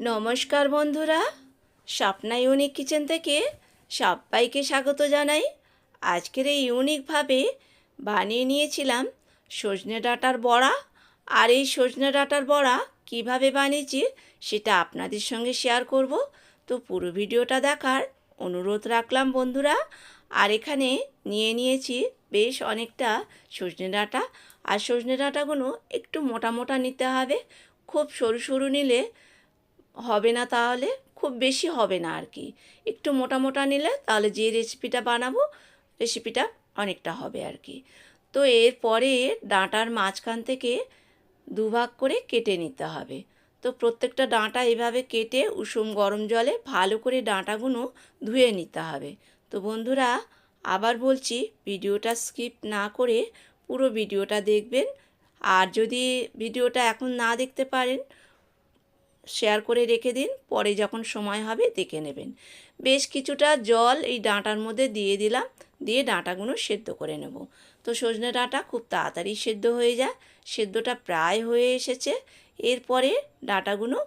নমস্কার বন্ধুরা, Swapna unique kitchen থেকে সবাইকে স্বাগত জানাই। আজকের এই ইউনিকভাবে বানিয়ে নিয়েছিলাম সজনে ডাঁটার বড়া। আর এই সজনে ডাঁটার বড়া কিভাবে বানিয়েছি সেটা আপনাদের সঙ্গে শেয়ার করব। তো পুরো ভিডিওটা দেখার অনুরোধ রাখলাম বন্ধুরা। আর এখানে নিয়ে নিয়েছি বেশ অনেকটা সজনে ডাঁটা। আর সজনে ডাঁটাগুলো একটু মোটা মোটা নিতে হবে, খুব সরু সরু নিলে হবে না, তাহলে খুব বেশি হবে না আর কি। একটু মোটা মোটা নিলে তাহলে যে রেসিপিটা বানাবো রেসিপিটা অনেকটা হবে আর কি। তো এরপরে ডাঁটার মাঝখান থেকে দুভাগ করে কেটে নিতে হবে। তো প্রত্যেকটা ডাঁটা এভাবে কেটে উষুম গরম জলে ভালো করে ডাঁটাগুলো ধুয়ে নিতে হবে। তো বন্ধুরা, আবার বলছি, ভিডিওটা স্কিপ না করে পুরো ভিডিওটা দেখবেন। আর যদি ভিডিওটা এখন না দেখতে পারেন শেয়ার করে রেখে দিন, পরে যখন সময় হবে দেখে নেবেন। বেশ কিছুটা জল এই ডাঁটার মধ্যে দিয়ে দিলাম, দিয়ে ডাঁটাগুলো সেদ্ধ করে নেব। তো সজনে ডাঁটা খুব তাড়াতাড়ি সেদ্ধ হয়ে যায়, সেদ্ধটা প্রায় হয়ে এসেছে। এরপরে ডাঁটাগুলো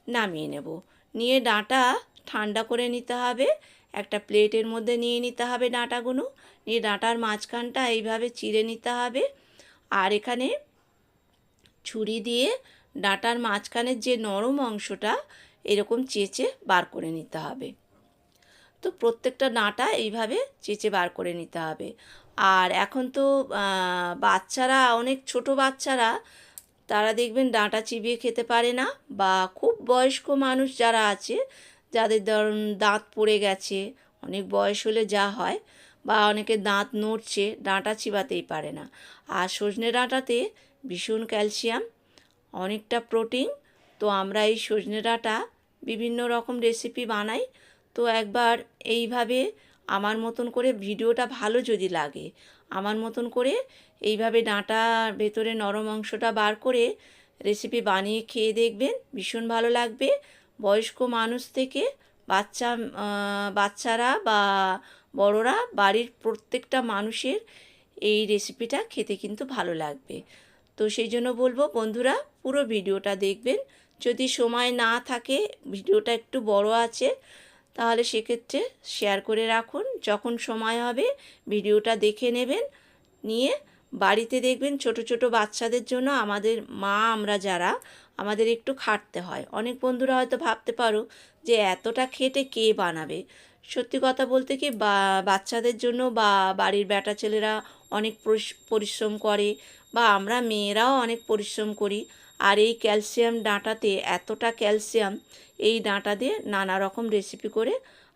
নামিয়ে নেব। নিয়ে ডাঁটা ঠান্ডা করে নিতে হবে, একটা প্লেটের মধ্যে নিয়ে নিতে হবে ডাঁটাগুলো। নিয়ে ডাঁটার মাঝখানটা এইভাবে চিড়ে নিতে হবে। আর এখানে ছুরি দিয়ে ডাঁটার মাঝখানের যে নরম অংশটা এরকম চেঁচে বার করে নিতে হবে। তো প্রত্যেকটা ডাঁটা এইভাবে চেঁচে বার করে নিতে হবে। আর এখন তো বাচ্চারা, অনেক ছোট বাচ্চারা, তারা দেখবেন ডাঁটা চিবিয়ে খেতে পারে না। বা খুব বয়স্ক মানুষ যারা আছে, যাদের ধরুন দাঁত পড়ে গেছে, অনেক বয়স হলে যা হয়, বা অনেকে দাঁত নড়ছে, ডাঁটা চিবাতেই পারে না। আর সজনে ডাঁটাতে ভীষণ ক্যালসিয়াম, অনেকটা প্রোটিন। তো আমরা এই সজনে ডাঁটা বিভিন্ন রকম রেসিপি বানাই। তো একবার এইভাবে আমার মতন করে, ভিডিওটা ভালো যদি লাগে, আমার মতন করে এইভাবে ডাঁটার ভেতরে নরম অংশটা বার করে রেসিপি বানিয়ে খেয়ে দেখবেন, ভীষণ ভালো লাগবে। বয়স্ক মানুষ থেকে বাচ্চারা বা বড়রা, বাড়ির প্রত্যেকটা মানুষের এই রেসিপিটা খেতে কিন্তু ভালো লাগবে। তো সেই জন্য বলবো বন্ধুরা, পুরো ভিডিওটা দেখবেন। যদি সময় না থাকে, ভিডিওটা একটু বড় আছে, তাহলে সেক্ষেত্রে শেয়ার করে রাখুন। যখন সময় হবে ভিডিওটা দেখে নেবেন। নিয়ে বাড়িতে দেখবেন ছোট ছোট বাচ্চাদের জন্য, আমাদের মা আমরা যারা, আমাদের একটু খাটতে হয়। অনেক বন্ধুরা হয়তো ভাবতে পারো যে এতটা খেটে কে বানাবে। সত্যি কথা বলতে কি, বাচ্চাদের জন্য বা বাড়ির বেটা ছেলেরা অনেক পরিশ্রম করে, বা আমরা মেয়েরাও অনেক পরিশ্রম করি। আর এই ক্যালসিয়াম ডাঁটাতে এতটা ক্যালসিয়াম, এই ডাঁটা দিয়ে নানা রকম রেসিপি করে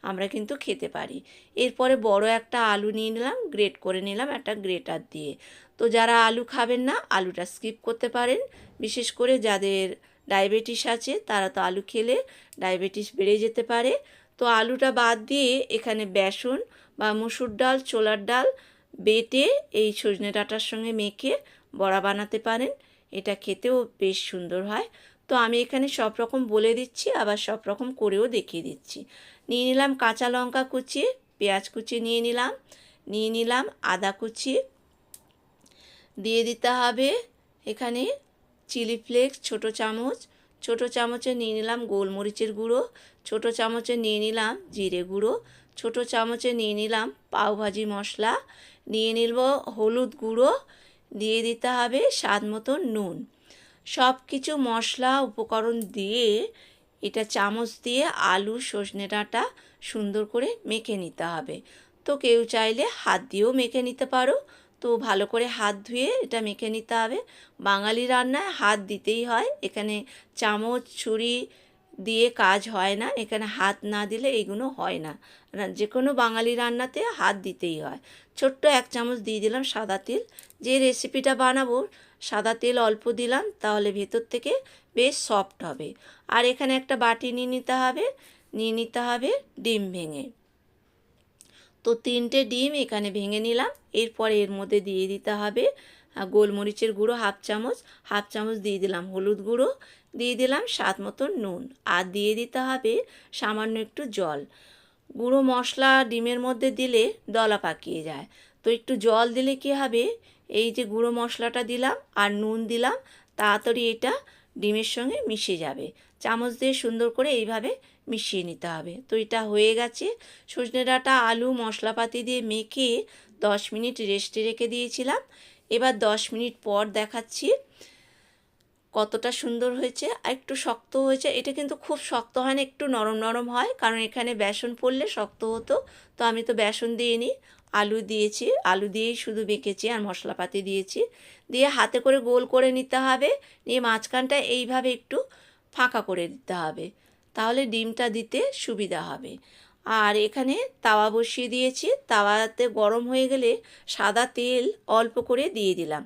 আমরা কিন্তু খেতে পারি। এরপরে বড় একটা আলু নিয়ে নিলাম, গ্রেট করে নিলাম একটা গ্রেটার দিয়ে। তো যারা আলু খাবেন না, আলুটা স্কিপ করতে পারেন। বিশেষ করে যাদের ডায়াবেটিস আছে, তারা তো আলু খেলে ডায়াবেটিস বেড়ে যেতে পারে। তো আলুটা বাদ দিয়ে এখানে বেসন বা মসুর ডাল, ছোলার ডাল বেটে এই সজনে ডাঁটার সঙ্গে মেখে বড়া বানাতে পারেন। এটা খেতেও বেশ সুন্দর হয়। তো আমি এখানে সব রকম বলে দিচ্ছি, আবার সব রকম করেও দেখিয়ে দিচ্ছি। নিয়ে নিলাম কাঁচা লঙ্কা কুচি, পেঁয়াজ কুচি নিয়ে নিলাম আদা কুচি, দিয়ে দিতে হবে এখানে চিলি ফ্লেক্স ছোটো চামচে নিয়ে নিলাম গোলমরিচের গুঁড়ো, ছোটো চামচে নিয়ে নিলাম জিরে গুঁড়ো, ছোটো চামচে নিয়ে নিলাম পাওভাজি মশলা, নিয়ে নিব হলুদ গুঁড়ো, দিয়ে দিতে হবে স্বাদ মতো নুন। সব কিছু মশলা উপকরণ দিয়ে এটা চামচ দিয়ে আলু সজনে ডাঁটা সুন্দর করে মেখে নিতে হবে। তো কেউ চাইলে হাত দিয়েও মেখে নিতে পারো। তো ভালো করে হাত ধুয়ে এটা মেখে নিতে হবে। বাঙালি রান্নায় হাত দিতেই হয়, এখানে চামচ ছুরি দিয়ে কাজ হয় না, এখানে হাত না দিলে এগুলো হয় না। যে কোনো বাঙালি রান্নাতে হাত দিতেই হয়। ছোট্ট এক চামচ দিয়ে দিলাম সাদা তেল। যে রেসিপিটা বানাবো সাদা তেল অল্প দিলাম, তাহলে ভেতর থেকে বেশ সফট হবে। আর এখানে একটা বাটি নিয়ে নিতে হবে ডিম ভেঙে। তো 3টে ডিম এখানে ভেঙে নিলাম। এরপরে এর মধ্যে দিয়ে দিতে হবে গোলমরিচের গুঁড়ো হাফ চামচ দিয়ে দিলাম হলুদ গুঁড়ো, দিয়ে দিলাম স্বাদ মতো নুন, আর দিয়ে দিতে হবে সামান্য একটু জল। গুঁড়ো মশলা ডিমের মধ্যে দিলে দলা পাকিয়ে যায়। তো একটু জল দিলে কী হবে, এই যে গুঁড়ো মশলাটা দিলাম আর নুন দিলাম, তাড়াতাড়ি এটা ডিমের সঙ্গে মিশে যাবে। চামচ দিয়ে সুন্দর করে এইভাবে মিশিয়ে নিতে হবে। তো এটা হয়ে গেছে। সজনে ডাঁটা আলু মশলাপাতি দিয়ে মেখে 10 মিনিট রেস্টে রেখে দিয়েছিলাম। এবার 10 মিনিট পর দেখাচ্ছি কতটা সুন্দর হয়েছে। আর একটু শক্ত হয়েছে, এটা কিন্তু খুব শক্ত হয় না, একটু নরম নরম হয়, কারণ এখানে বেসন পড়লে শক্ত হতো। তো আমি তো বেসন দিইনি, আলু দিয়েছি, আলু দিয়েই শুধু মেখেছি আর মশলাপাতি দিয়েছি। দিয়ে হাতে করে গোল করে নিতে হবে, নিয়ে মাঝখানটা এইভাবে একটু ফাঁকা করে দিতে হবে, তাহলে ডিমটা দিতে সুবিধা হবে। আর এখানে তাওয়া বসিয়ে দিয়েছি, তাওয়াতে গরম হয়ে গেলে সাদা তেল অল্প করে দিয়ে দিলাম।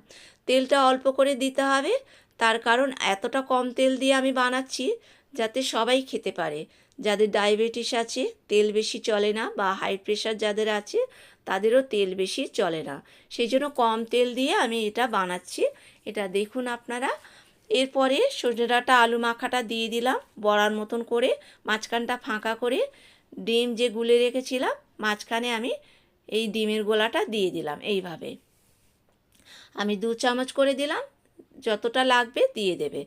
তেলটা অল্প করে দিতে হবে, তার কারণ এতটা কম তেল দিয়ে আমি বানাচ্ছি যাতে সবাই খেতে পারে। যাদের ডায়াবেটিস আছে তেল বেশি চলে না, বা হাই প্রেশার যাদের আছে তাদেরও তেল বেশি চলে না, সেই জন্য কম তেল দিয়ে আমি এটা বানাচ্ছি। এটা দেখুন আপনারা। এরপরে সজনে ডাঁটা আলু মাখাটা দিয়ে দিলাম বড়ার মতন করে, মাঝখানটা ফাঁকা করে ডিম যে গুলে রেখেছিলাম মাঝখানে আমি এই ডিমের গোলাটা দিয়ে দিলাম। এইভাবে আমি 2 চামচ করে দিলাম, যতটা লাগবে দিয়ে দেবে।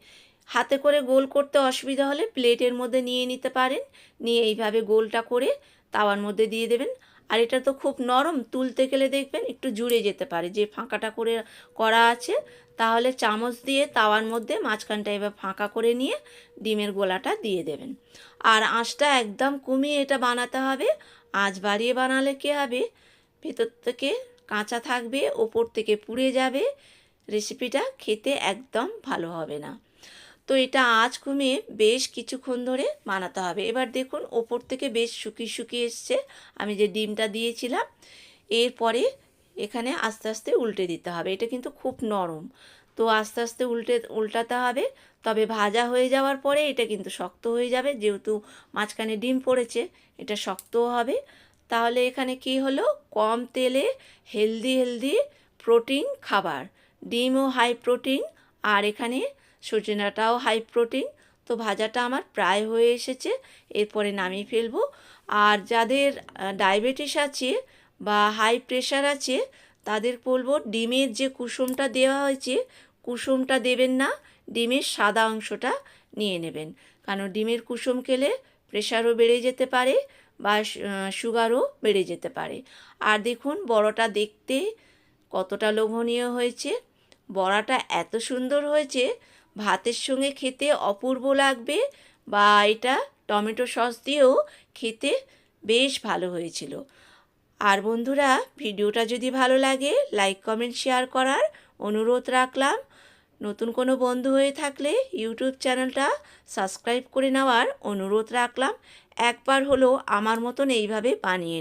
হাতে করে গোল করতে অসুবিধা হলে প্লেটের মধ্যে নিয়ে নিতে পারেন, নিয়ে এইভাবে গোলটা করে তাওয়ার মধ্যে দিয়ে দেবেন। আর এটা তো খুব নরম, তুলতে গেলে দেখবেন একটু জুড়ে যেতে পারে, যে ফাঁকাটা করে করা আছে, তাহলে চামচ দিয়ে তাওয়ার মধ্যে মাঝখানটা এবার ফাঁকা করে নিয়ে ডিমের গোলাটা দিয়ে দেবেন। আর আঁচটা একদম কমিয়ে এটা বানাতে হবে। আঁচ বাড়িয়ে বানালে কী হবে, ভেতর থেকে কাঁচা থাকবে, ওপর থেকে পুড়ে যাবে, রেসিপিটা খেতে একদম ভালো হবে না। তো এটা আঁচ কমিয়ে বেশ কিছুক্ষণ ধরে বানাতে হবে। এবার দেখুন ওপর থেকে বেশ শুকিয়ে শুকিয়ে এসছে আমি যে ডিমটা দিয়েছিলাম। এরপরে এখানে আস্তে আস্তে উল্টে দিতে হবে, এটা কিন্তু খুব নরম, তো আস্তে আস্তে উল্টাতে হবে। তবে ভাজা হয়ে যাওয়ার পরে এটা কিন্তু শক্ত হয়ে যাবে, যেহেতু মাঝখানে ডিম পড়েছে এটা শক্তও হবে। তাহলে এখানে কি হলো, কম তেলে হেলদি প্রোটিন খাবার, ডিমও হাই প্রোটিন, আর এখানে সজনে ডাঁটাও হাই প্রোটিন। তো ভাজাটা আমার প্রায় হয়ে এসেছে, এরপরে নামিয়ে ফেলবো। আর যাদের ডায়াবেটিস আছে বা হাই প্রেশার আছে তাদের বলবো ডিমের যে কুসুমটা দেওয়া হয়েছে কুসুমটা দেবেন না, ডিমের সাদা অংশটা নিয়ে নেবেন, কারণ ডিমের কুসুম খেলে প্রেশারও বেড়ে যেতে পারে বা সুগারও বেড়ে যেতে পারে। আর দেখুন বড়টা দেখতে কতটা লোভনীয় হয়েছে, বড়াটা এত সুন্দর হয়েছে, ভাতের সঙ্গে খেতে অপূর্ব লাগবে, বা এটা টমেটো সস দিয়েও খেতে বেশ ভালো হয়েছিল। আর বন্ধুরা ভিডিওটা যদি ভালো লাগে লাইক কমেন্ট শেয়ার করার অনুরোধ রাখলাম। নতুন কোনো বন্ধু হয়ে থাকলে ইউটিউব চ্যানেলটা সাবস্ক্রাইব করে নেওয়ার অনুরোধ রাখলাম। একবার হলো আমার মতন এইভাবে বানিয়ে